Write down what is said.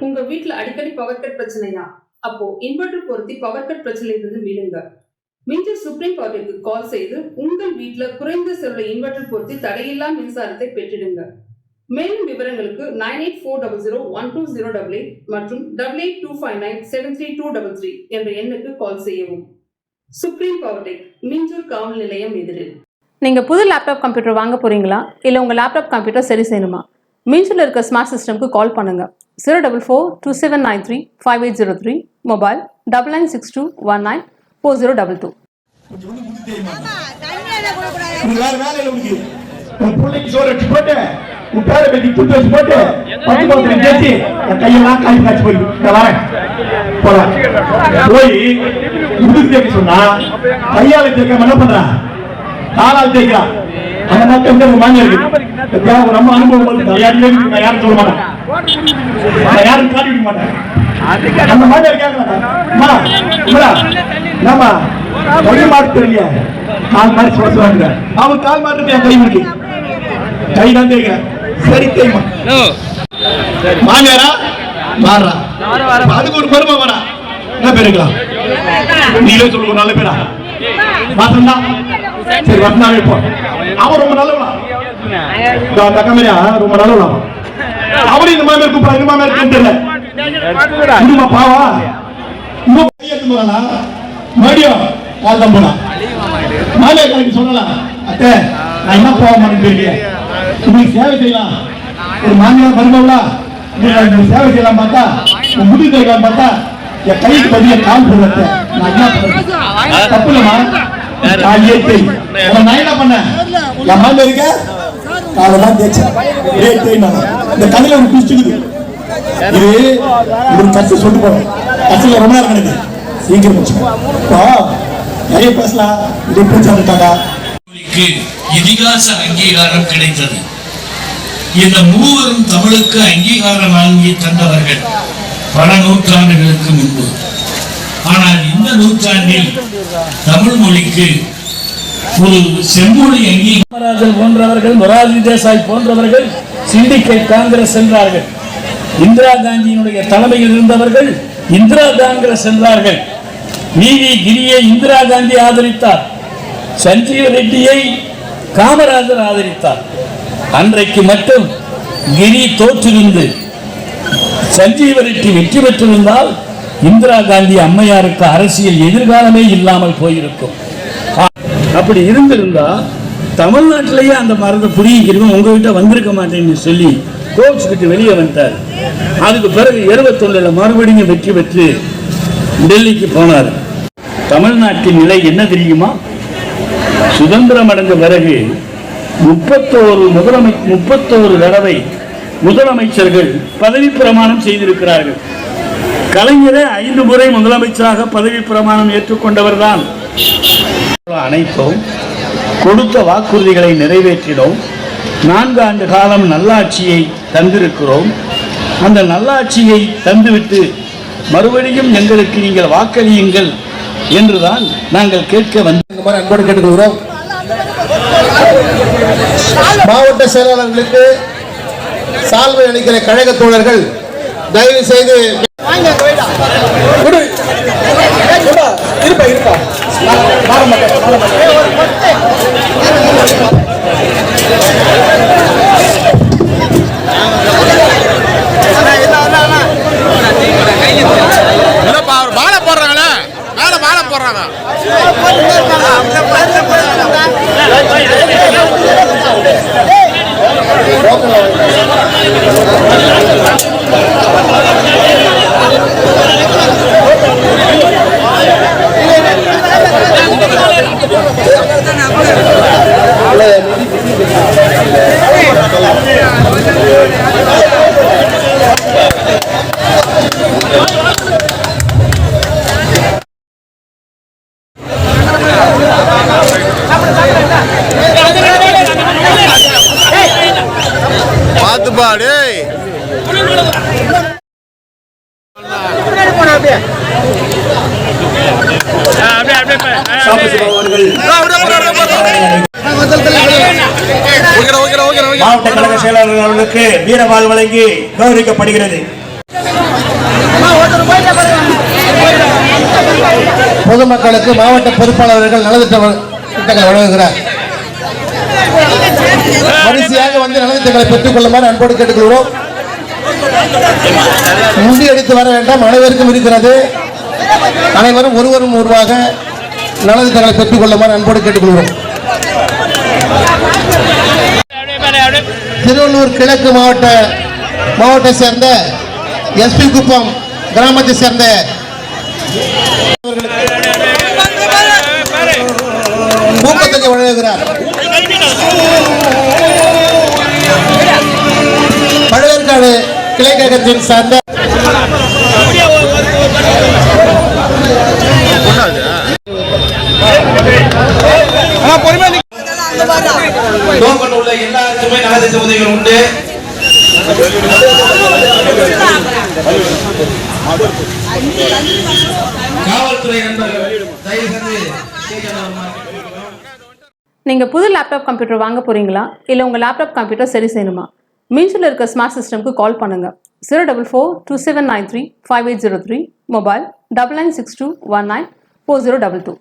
உங்க வீட்டுல அடிக்கடி பவர் கட் பிரச்சனையா? அப்போ இன்வெர்டர் பொருத்தி பவர் கட் பிரச்சனையிலிருந்து மீளுங்க. மிஞ்சர் சுப்ரீம் பவருக்கு கால் செய்து உங்கள் வீட்டுல குறைந்த செலவுல இன்வெர்டர் பொருத்தி தடையில்லா மின்சாரத்தை பெற்றிடுங்க. மேலும் விவரங்களுக்கு 9840012088 மற்றும் 8825973233 என்ற எண்ணுக்கு கால் செய்யவும். சுப்ரீம் பவர் டெக், மிஞ்சூர் காவல் நிலையம் எதிரில். நீங்க புது லேப்டாப் கம்ப்யூட்டர் வாங்க போறீங்களா? இல்ல உங்க லேப்டாப் கம்ப்யூட்டர் சரி செய்யணுமா? மிஞ்சூர்ல இருக்க ஸ்மார்ட் சிஸ்டம்க்கு கால் பண்ணுங்க. 04427935803, மொபைல் 9962194022. காலால் தேய்க்கிறான். அந்த மக்கள் மாங்க இருக்கு. நம்ம அனுபவம் யாரும் சொல்ல மாட்டேன், யாரும் காட்டி விட மாட்டேன். அந்த மாதிரி கை மாட்டு இல்லையா? கால் மாதிரி சொல்லுவாங்க. அவன் கால் மாட்டு கை முடிக்கு கை தான் தேய்க்கிறேன். சரி தேய்மா மாங்காரா மாறா அதுக்கு ஒரு பெருமை வேணா. என்ன பேருக்கலாம் நீங்களே சொல்லுங்க. நல்ல பேரா மாசம்டா. சரி வசனாவே போ. அவன் ரொம்ப நல்லவனா, தக்கமரியா ரொம்ப நல்லவனா. அவரும் இந்த மாதிரி கூப்பிடா. இந்த மாதிரி தெரியல பாவா மறுபடியும் வாழ்தான் போனா மாலே கணக்கு சொல்லலாம். அத்தை நான் என்ன போக மாட்டேன்னு தெரியல. உங்களுக்கு சேவை செய்யலாம். ஒரு மாமியார் மருமகளா உங்களுக்கு சேவை செய்யலாம் பார்த்தா, முடி தைக்கலாம் பார்த்தா என் கைக்கு பதிய கால் போடுறத நான் என்ன பண்றேன்? தப்பு இல்லமா? நான் என்ன பண்ணேன்? என் மாமியா இருக்க காலெல்லாம் தேய்ச்சேன். இந்த கதையில ஒரு குடிச்சுக்குது. இது ஒரு கட்சி சொல்லிட்டு போறேன். கட்சியில ரொம்ப நேரம் கிடையாது. சீக்கிரம் நிறைய பேசலாம். இது பேச்சா இருக்காங்க. இதிகாச அங்கீகாரம் கிடைத்தது. இந்த மூவரும் தமிழுக்கு அங்கீகாரம் வாங்கி தந்தவர்கள் பல நூற்றாண்டுகளுக்கு முன்பு. ஆனால் இந்த நூற்றாண்டில் தமிழ் மொழிக்கு ஒரு செம்மொழி அங்கீகாரம் போன்றவர்கள், மொரார்ஜி தேசாய் போன்றவர்கள் சிண்டிகேட் காங்கிரஸ் சென்றார்கள். இந்திரா காந்தியினுடைய தலைமையில் இருந்தவர்கள் இந்திரா காங்கிரஸ் சென்றார்கள். வி.வி. கிரியை இந்திரா காந்தி ஆதரித்தார். சஞ்சீவ ரெட்டியை காமராஜர் ஆதரித்தார். அன்றைக்கு மட்டும் கிரி தோற்றிருந்து சஞ்சீவ ரெட்டி வெற்றி பெற்றிருந்தால் இந்திரா காந்தி அம்மையாருக்கு அரசியல் எதிர்காலமே இல்லாமல் போயிருக்கும். அப்படி இருந்திருந்தா தமிழ்நாட்டிலேயே அந்த மரத்தை புடிக்கிறவங்க உங்ககிட்ட வந்திருக்க மாட்டேன்னு சொல்லி கோவிச்சுக்கிட்டு வெளியே வந்துட்டார். அதுக்கு பிறகு 71 மறுபடியும் வெற்றி பெற்று டெல்லிக்கு போனார். தமிழ்நாட்டின் நிலை என்ன தெரியுமா? சுதந்திரம் அடைந்த பிறகு 31 தடவை முதலமைச்சர்கள் பதவி பிரமாணம் செய்திருக்கிறார்கள். கலைஞரே 5 முறை முதலமைச்சராக பதவி பிரமாணம் ஏற்றுக்கொண்டவர் தான். அனைத்தும் கொடுத்த வாக்குறுதிகளை நிறைவேற்றினோம். 4 ஆண்டு காலம் நல்லாட்சியை தந்திருக்கிறோம். அந்த நல்லாட்சியை தந்துவிட்டு மறுபடியும் எங்களுக்கு நீங்கள் வாக்களியுங்கள் என்றுதான் நாங்கள் கேட்க அன்போடு கேட்டுக்கொள்கிறோம். மாவட்ட செயலாளர்களுக்கு சால்வை அளிக்கிற கழக தோழர்கள் தயவு செய்து மாலை போடுறாங்களே, மேல மாலை போடுறாங்க. மாவட்ட கழக செயலாளர்களுக்கு வீரவாள் வழங்கி கௌரவிக்கப்படுகிறது. பொதுமக்களுக்கு மாவட்ட பொறுப்பாளர்கள் நலத்திட்டங்களை வழங்குகிறார். வரிசையாக வந்து நலத்திட்டங்களை பெற்றுக் கொள்ளுமாறு அன்போடு கேட்டுக்கொள்கிறோம். முந்தி அடித்து வர வேண்டாம், அனைவருக்கும் இருக்கிறது. அனைவரும் ஒருவரும் ஒருவாக நலத்திட்டங்களை பெற்றுக் கொள்ளுமாறு அன்போடு கேட்டுக்கொள்கிறோம். திருவள்ளூர் கிழக்கு மாவட்டத்தை சேர்ந்த எஸ்பி குப்பம் கிராமத்தை சேர்ந்த ஊக்கத்தொகை வழங்குகிறார். பழவேற்காடு கிளை கழகத்தின் சார்ந்த டோக்கன் உள்ள எல்லாருக்குமே நலத்திட்ட உதவிகள் உண்டு. காவல்துறை நண்பர்கள் தயவு செய்து நீங்கள் புது லேப்டாப் கம்ப்யூட்டர் வாங்க போகிறீங்களா இல்லை உங்கள் லேப்டாப் கம்ப்யூட்டர் சரி செய்யணுமா? மீன்ஸில் இருக்க ஸ்மார்ட் சிஸ்டம்க்கு கால் பண்ணுங்கள். 04427935803, மொபைல் 9962194022.